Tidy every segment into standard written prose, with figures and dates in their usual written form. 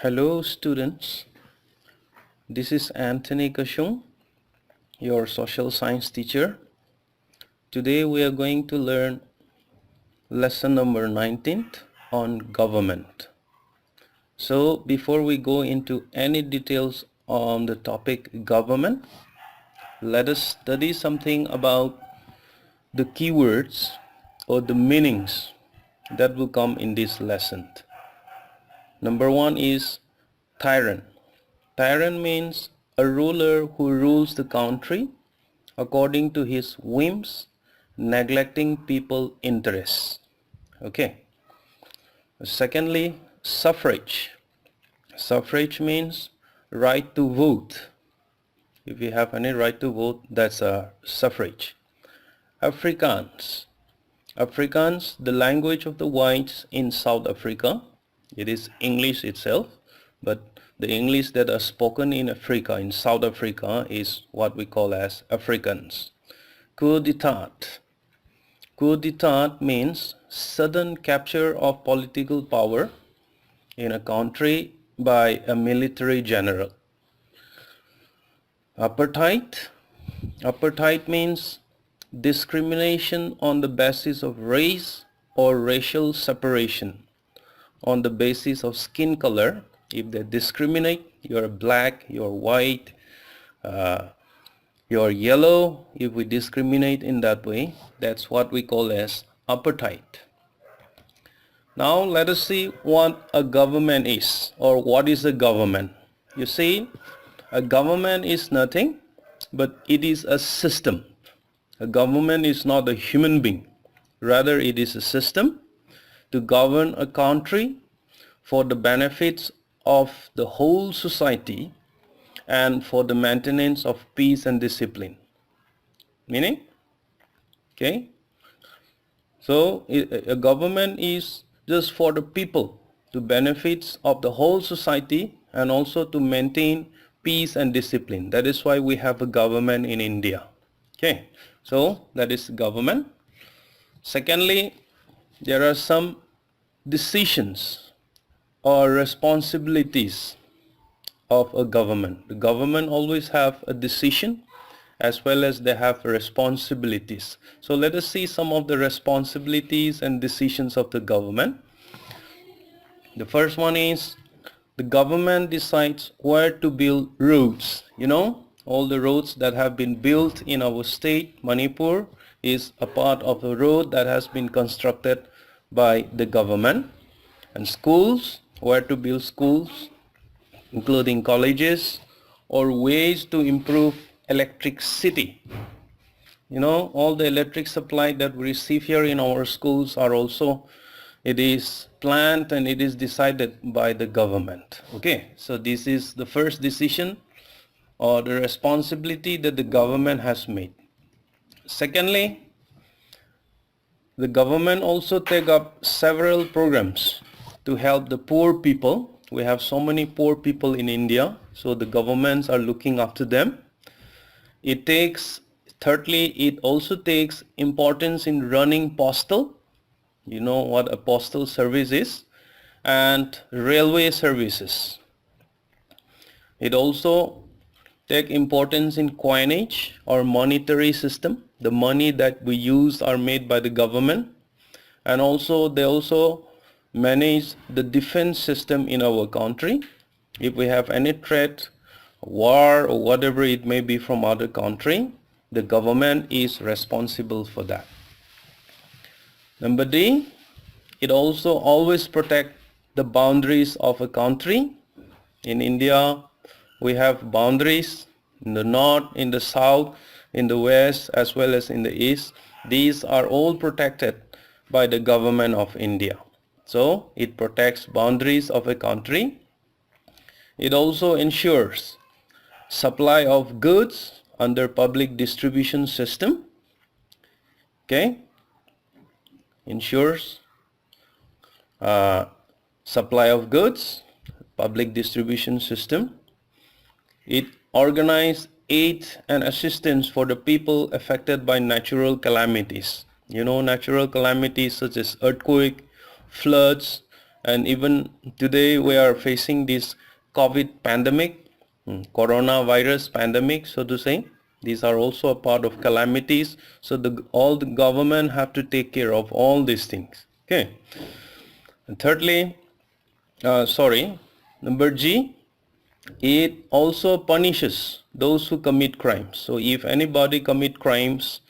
Hello students, this is Anthony Kashung, your social science teacher. Today we are going to learn lesson number 19 on government. So before we go into any details on the topic government, let us study something about the keywords or the meanings that will come in this lesson. Number one is tyrant. Tyrant means a ruler who rules the country according to his whims, neglecting people's interests. Okay. Secondly, suffrage. Suffrage means right to vote. If you have any right to vote, that's a suffrage. Afrikaans. Afrikaans, the language of the whites in South Africa. It is English itself, but the English that are spoken in Africa, in South Africa, is what we call as Afrikaans. Coup d'etat. Coup d'etat means sudden capture of political power in a country by a military general. Apartheid. Apartheid means discrimination on the basis of race or racial separation on the basis of skin color. If they discriminate, you're black, you're white, you're yellow. If we discriminate in that way, that's what we call as apartheid. Now let us see what a government is, or what is a government. You see, a government is nothing but it is a system. A government is not a human being, rather it is a system to govern a country for the benefits of the whole society and for the maintenance of peace and discipline. Meaning, okay, so a government is just for the people, to benefits of the whole society and also to maintain peace and discipline. That is why we have a government in India. Okay, so that is government. Secondly, there are some decisions or responsibilities of a government. The government always have a decision as well as they have responsibilities. So let us see some of the responsibilities and decisions of the government. The first one is the government decides where to build roads. You know, all the roads that have been built in our state, Manipur, is a part of a road that has been constructed by the government. And schools, where to build schools, including colleges, or ways to improve electricity. You know, all the electric supply that we receive here in our schools are also, it is planned and it is decided by the government. Okay, so this is the first decision or the responsibility that the government has made. Secondly, the government also take up several programs to help the poor people. We have so many poor people in India, so the governments are looking after them. Thirdly, it also takes importance in running postal. You know what a postal service is, and railway services. It also take importance in coinage or monetary system. The money that we use are made by the government, and also they also manage the defense system in our country. If we have any threat, war or whatever it may be from other country, the government is responsible for that. Number D, it also always protect the boundaries of a country. In India, we have boundaries in the north, in the south, in the west, as well as in the east. These are all protected by the government of India. So it protects boundaries of a country. It also ensures supply of goods under public distribution system. Okay, ensures supply of goods, public distribution system. It organizes aid and assistance for the people affected by natural calamities. You know, natural calamities such as earthquake, floods, And even today we are facing this COVID pandemic, coronavirus pandemic, so to say. These are also a part of calamities. So all the government have to take care of all these things. Okay. And thirdly, number G, it also punishes those who commit crimes. So if anybody commit crimes,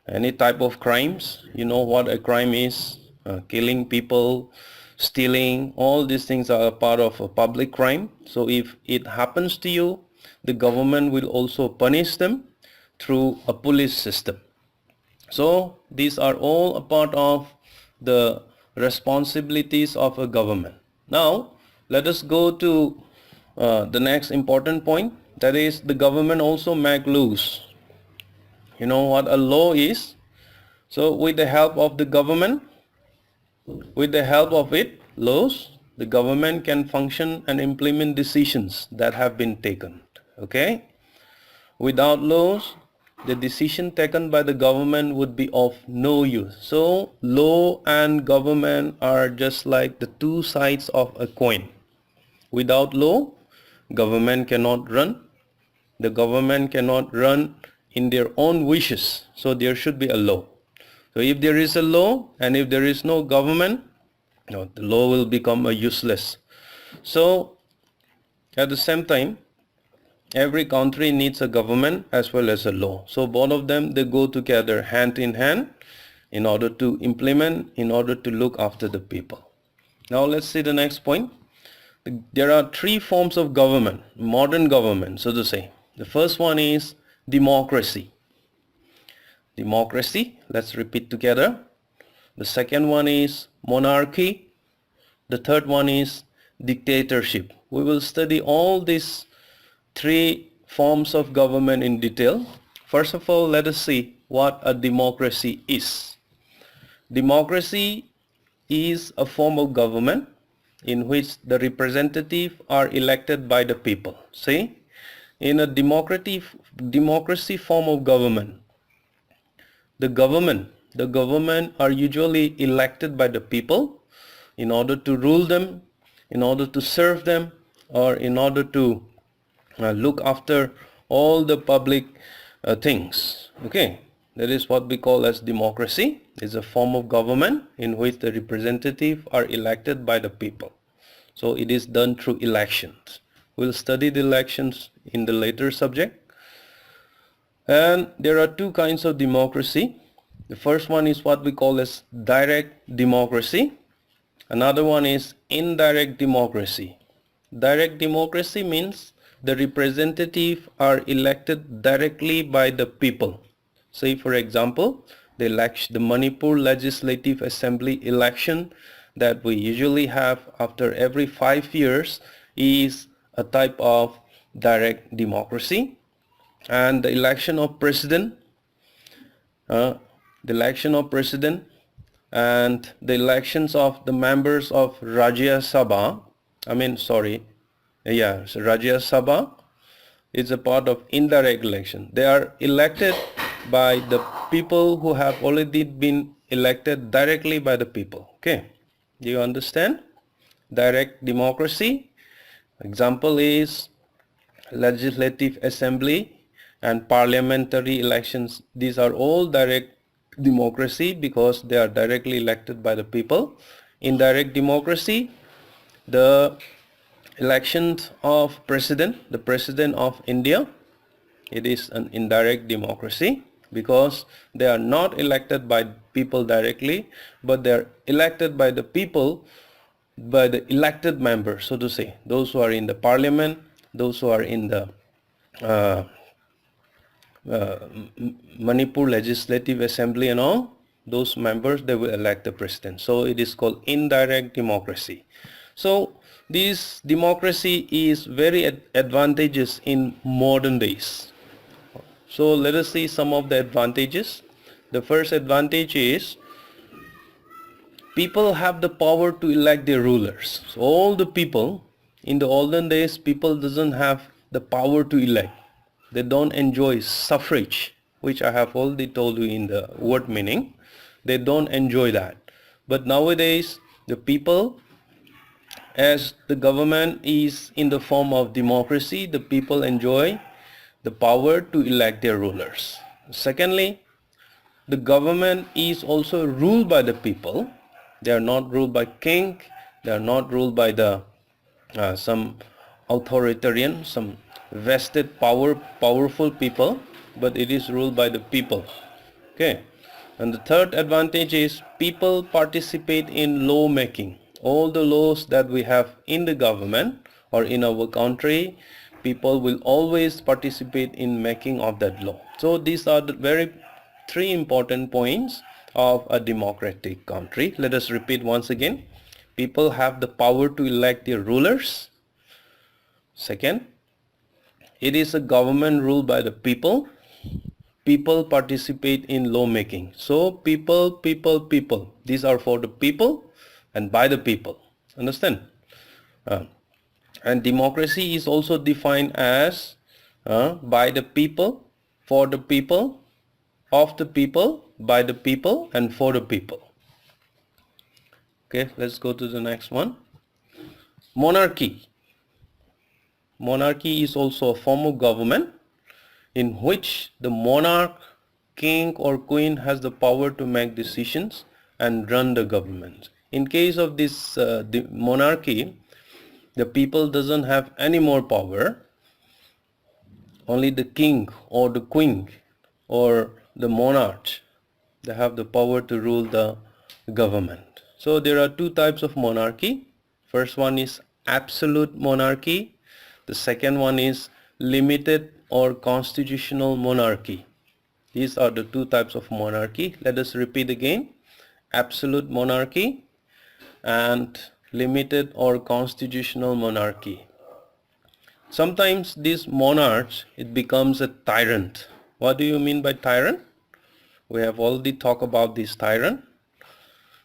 any type of crimes, you know what a crime is, killing people, stealing, all these things are a part of a public crime. So if it happens to you, the government will also punish them through a police system. So these are all a part of the responsibilities of a government. Now let us go to the next important point, that is the government also make laws. You know what a law is? So with the help of the government, with the help of laws, the government can function and implement decisions that have been taken. Okay? Without laws, the decision taken by the government would be of no use. So law and government are just like the two sides of a coin. Without law, government cannot run. The government cannot run in their own wishes. So there should be a law. So if there is a law and if there is no government, the law will become useless. So at the same time, every country needs a government as well as a law. So both of them, they go together hand in hand in order to implement, in order to look after the people. Now let's see the next point. There are three forms of government, modern government, so to say. The first one is democracy. Democracy, let's repeat together. The second one is monarchy. The third one is dictatorship. We will study all these three forms of government in detail. First of all, let us see what a democracy is. Democracy is a form of government in which the representatives are elected by the people. See, in a democracy form of government, the government are usually elected by the people in order to rule them, in order to serve them, or in order to look after all the public things. Okay, that is what we call as democracy. It's a form of government in which the representatives are elected by the people. So it is done through elections. We'll study the elections in the later subject. And there are two kinds of democracy. The first one is what we call as direct democracy. Another one is indirect democracy. Direct democracy means the representatives are elected directly by the people. Say for example, the Manipur Legislative Assembly election that we usually have after every 5 years is a type of direct democracy. And the election of president, and the elections of the members of Rajya Sabha, Rajya Sabha is a part of indirect election. They are elected by the people who have already been elected directly by the people. Okay, do you understand? Direct democracy, example is Legislative Assembly and parliamentary elections. These are all direct democracy because they are directly elected by the people. Indirect democracy, the elections of the president of India, it is an indirect democracy because they are not elected by people directly, but they are elected by the people, by the elected members, so to say, those who are in the parliament, those who are in the Manipur Legislative Assembly and all, those members, they will elect the president. So it is called indirect democracy. So this democracy is very advantageous in modern days. So let us see some of the advantages. The first advantage is people have the power to elect their rulers. So all the people, in the olden days, people doesn't have the power to elect. They don't enjoy suffrage, which I have already told you in the word meaning. They don't enjoy that. But nowadays, the people as the government is in the form of democracy, the people enjoy the power to elect their rulers. Secondly, the government is also ruled by the people. They are not ruled by king. They are not ruled by the some authoritarian, some vested powerful people, but it is ruled by the people. Okay. And the third advantage is people participate in law making. All the laws that we have in the government or in our country, people will always participate in making of that law. So these are the very three important points of a democratic country. Let us repeat once again. People have the power to elect their rulers. Second, it is a government ruled by the people. People participate in lawmaking. So people. These are for the people and by the people. Understand? And democracy is also defined as by the people, for the people, of the people, by the people, and for the people. Okay, let's go to the next one. Monarchy. Monarchy is also a form of government in which the monarch, king or queen has the power to make decisions and run the government. In case of this the monarchy, the people doesn't have any more power. Only the king or the queen or the monarch, they have the power to rule the government. So there are two types of monarchy. First one is absolute monarchy. The second one is limited or constitutional monarchy. These are the two types of monarchy. Let us repeat again. Absolute monarchy and limited or constitutional monarchy. Sometimes this monarch, it becomes a tyrant. What do you mean by tyrant? We have already talked about this tyrant.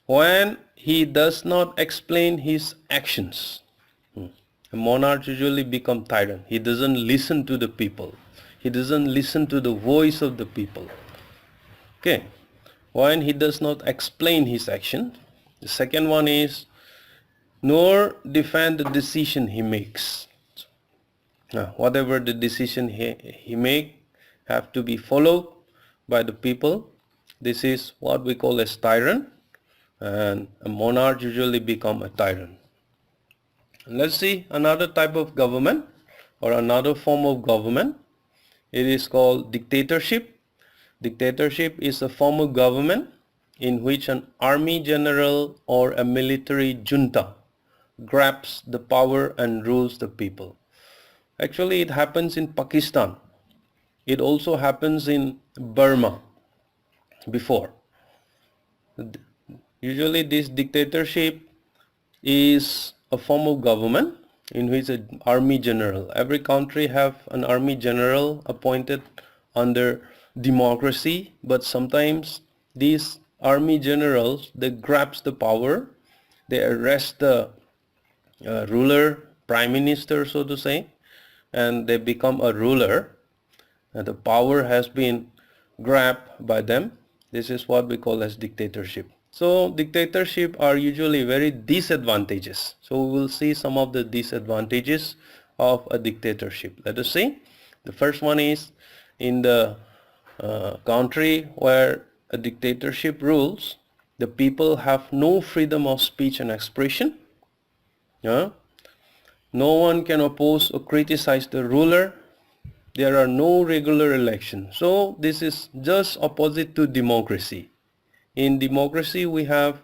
When he does not explain his actions, a monarch usually becomes tyrant. He doesn't listen to the people. He doesn't listen to the voice of the people. Okay. When he does not explain his action. The second one is nor defend the decision he makes. Whatever the decision he make have to be followed by the people. This is what we call as tyrant, and a monarch usually become a tyrant. Let's see another type of government or another form of government. It is called dictatorship. Dictatorship is a form of government in which an army general or a military junta grabs the power and rules the people. Actually, it happens in Pakistan. It also happens in Burma before. Usually this dictatorship is a form of government in which an army general, every country have an army general appointed under democracy, but sometimes these army generals, they grabs the power, they arrest the ruler, prime minister, so to say, and they become a ruler, and the power has been grabbed by them. This is what we call as dictatorship. So dictatorship are usually very disadvantageous. So we will see some of the disadvantages of a dictatorship. Let us see. The first one is in the country where a dictatorship rules, the people have no freedom of speech and expression. No one can oppose or criticize the ruler. There are no regular elections. So this is just opposite to democracy. In democracy, we have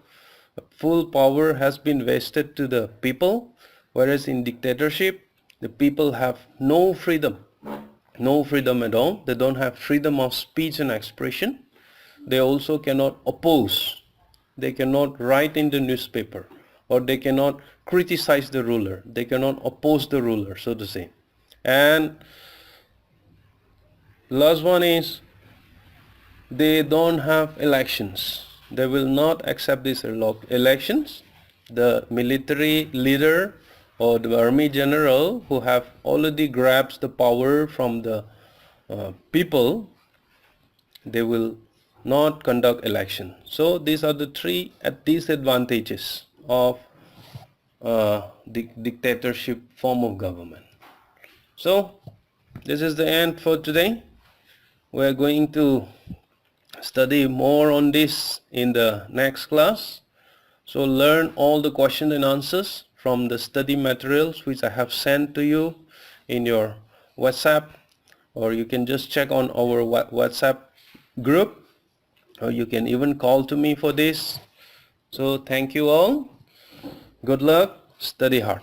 full power has been vested to the people, whereas in dictatorship, the people have no freedom at all. They don't have freedom of speech and expression. They also cannot oppose. They cannot write in the newspaper, or they cannot criticize the ruler. They cannot oppose the ruler, so to say. And last one is they don't have elections. They will not accept these elections. The military leader or the army general who have already grabbed the power from the people, they will not conduct election. So these are the three disadvantages of dictatorship form of government. So this is the end for today. We are going to study more on this in the next class. So learn all the questions and answers from the study materials which I have sent to you in your WhatsApp, or you can just check on our WhatsApp group, or you can even call to me for this. So thank you all. Good luck. Study hard.